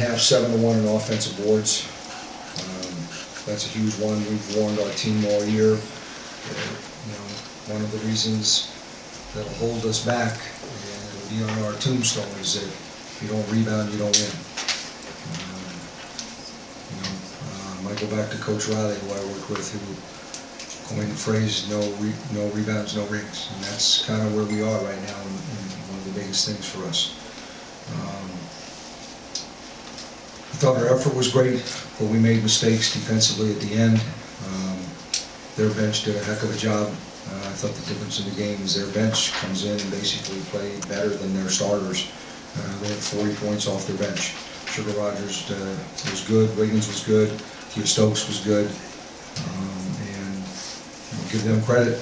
half, 7-1 in offensive boards. That's a huge one. We've warned our team all year. One of the reasons that'll hold us back and it'll be on our tombstone is that if you don't rebound, you don't win. I go back to Coach Riley, who I worked with, who coined the phrase, no rebounds, no rings. And that's kind of where we are right now, and one of the biggest things for us. I thought our effort was great, but we made mistakes defensively at the end. Their bench did a heck of a job. I thought the difference in the game is their bench comes in and basically played better than their starters. They had 40 points off their bench. Sugar Rogers was good, Wiggins was good, Kia Stokes was good, and I'll give them credit.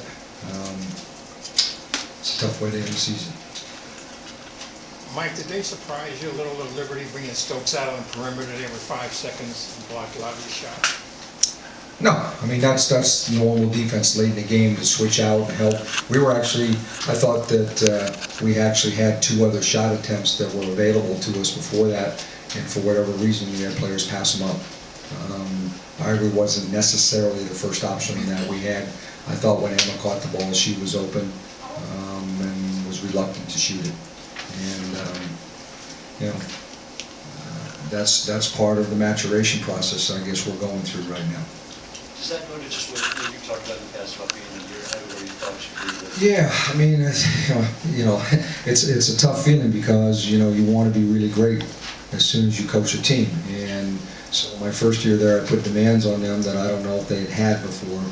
It's a tough way to end the season. Mike, did they surprise you a little at Liberty bringing Stokes out on the perimeter there with 5 seconds and block a lot of your shot? No, I mean that's normal defense late in the game to switch out and help. We were actually, I thought that we actually had 2 other shot attempts that were available to us before that, and for whatever reason we had players pass them up. Ivory wasn't necessarily the first option that we had. I thought when Emma caught the ball, she was open and was reluctant to shoot it. And that's part of the maturation process I guess we're going through right now. Does that go to just what you've talked about in the past about being a year ahead of where you thought you should be? Yeah, I mean, it's a tough feeling because you want to be really great as soon as you coach a team. And so my first year there, I put demands on them that I don't know if they had before.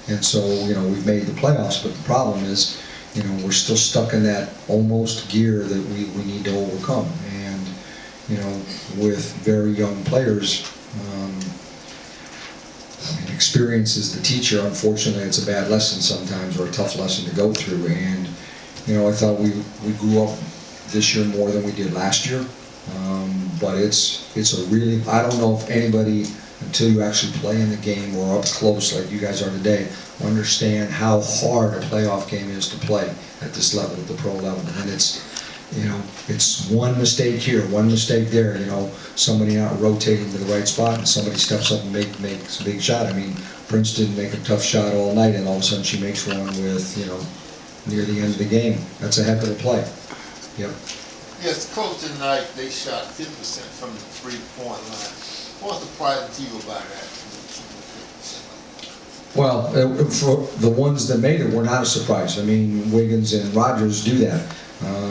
And so we've made the playoffs, but the problem is we're still stuck in that almost gear that we need to overcome. And with very young players. Experience is the teacher. Unfortunately, it's a bad lesson sometimes, or a tough lesson to go through. And I thought we grew up this year more than we did last year. But it's a really, I don't know if anybody, until you actually play in the game or up close like you guys are today, understand how hard a playoff game is to play at this level, at the pro level. And it's one mistake here, one mistake there, somebody not rotating to the right spot and somebody steps up and makes a big shot. I mean, Prince didn't make a tough shot all night and all of a sudden she makes one with, near the end of the game. That's a heck of a play. Yep. Yes, Coach, tonight they shot 50% from the three-point line. What was surprising to you about that? Well, for the ones that made it were not a surprise. I mean, Wiggins and Rogers do that.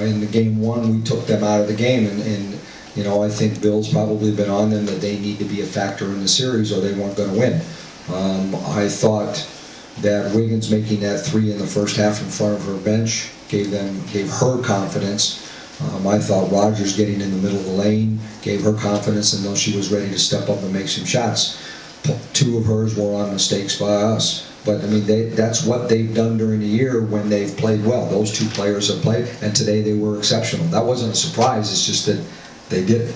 In the game 1, we took them out of the game, and I think Bill's probably been on them that they need to be a factor in the series or they weren't going to win. I thought that Wiggins making that 3 in the first half in front of her bench gave her confidence. I thought Rogers getting in the middle of the lane gave her confidence and though she was ready to step up and make some shots. 2 of hers were on mistakes by us. But I mean, that's what they've done during the year when they've played well. Those 2 players have played, and today they were exceptional. That wasn't a surprise, it's just that they did it.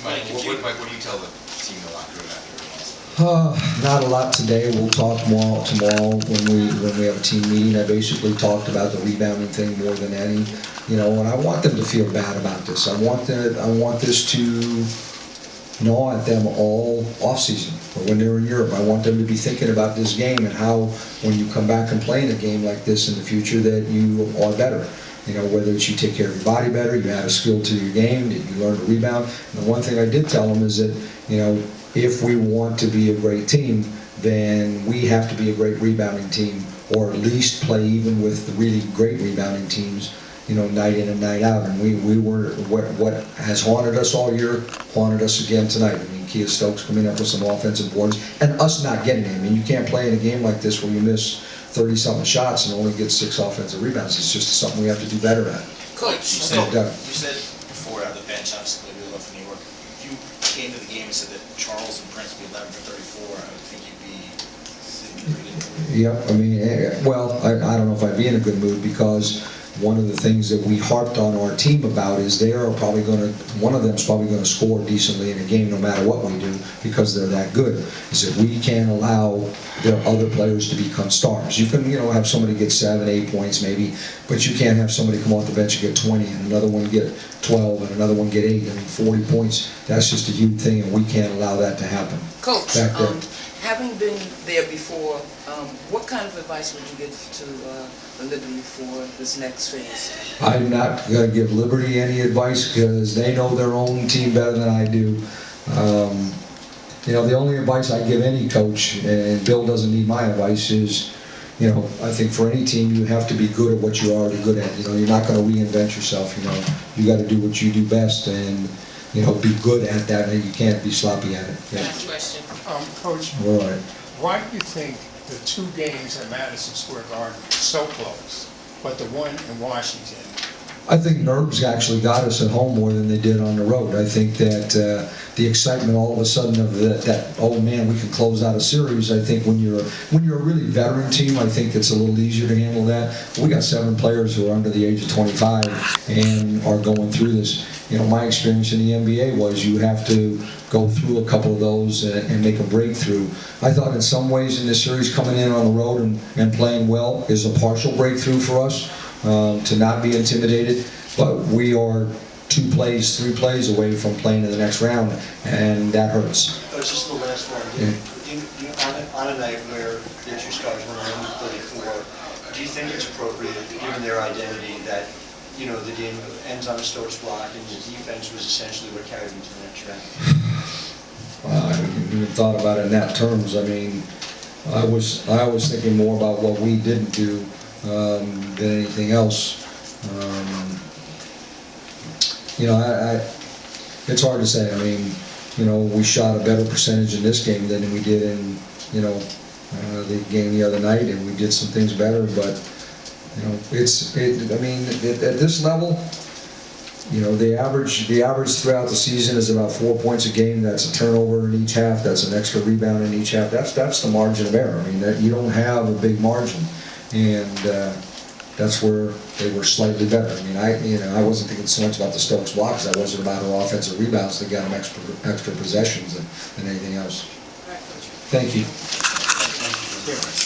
Mike, what do you tell the team in the locker room after? Not a lot today. We'll talk tomorrow when we have a team meeting. I basically talked about the rebounding thing more than any. And I want them to feel bad about this. I want this to gnaw at them all off-season, or when they're in Europe. I want them to be thinking about this game and how, when you come back and play in a game like this in the future, that you are better. Whether it's you take care of your body better, you add a skill to your game, that you learn to rebound. And the one thing I did tell them is that, if we want to be a great team, then we have to be a great rebounding team, or at least play even with the really great rebounding teams, night in and night out. And we were, what has haunted us all year, haunted us again tonight. I mean, Kia Stokes coming up with some offensive boards, and us not getting it. I mean, you can't play in a game like this where you miss 30-something shots and only get 6 offensive rebounds. It's just something we have to do better at. Coach, you said before out of the bench, obviously we left from New York, if you came to the game and said that Charles and Prince would be 11 for 34, I would think you'd be sitting pretty good. Yep, I mean, well, I don't know if I'd be in a good mood because one of the things that we harped on our team about is one of them's probably gonna score decently in a game no matter what we do, because they're that good. Is that we can't allow their other players to become stars. You can, have somebody get 7, 8 points maybe, but you can't have somebody come off the bench and get 20 and another one get 12 and another one get 8. I mean, 40 points, that's just a huge thing, and we can't allow that to happen. Coach, Back there. having been there before, what kind of advice would you give to Liberty for this next phase? I'm not going to give Liberty any advice because they know their own team better than I do. The only advice I give any coach, and Bill doesn't need my advice, is, I think for any team you have to be good at what you're already good at. You're not going to reinvent yourself. You got to do what you do best and be good at that, and you can't be sloppy at it. Yeah. Last question. Coach, All right. why do you think the 2 games at Madison Square Garden are so close, but the one in Washington? I think nerves actually got us at home more than they did on the road. I think that the excitement all of a sudden of that, oh man, we can close out a series. I think when you're a really veteran team, I think it's a little easier to handle that. We got 7 players who are under the age of 25 and are going through this. My experience in the NBA was you have to go through a couple of those and make a breakthrough. I thought in some ways in this series coming in on the road and playing well is a partial breakthrough for us. To not be intimidated, but we are 2 plays, 3 plays away from playing in the next round, and that hurts. Coach, just the last one. On a night where the 2 stars were only 34, do you think it's appropriate, given their identity, that the game ends on a Stokes block and the defense was essentially what carried them to the next round? I haven't even thought about it in that terms. I mean, I was thinking more about what we didn't do than anything else. It's hard to say. I mean, we shot a better percentage in this game than we did in, the game the other night, and we did some things better. But at this level, the average throughout the season is about 4 points a game. That's a turnover in each half. That's an extra rebound in each half. That's the margin of error. I mean, you don't have a big margin. And that's where they were slightly better. I mean, I wasn't thinking so much about the Stokes blocks. I wasn't about our offensive rebounds that got them extra possessions than anything else. All right, Coach. Thank you. Yeah.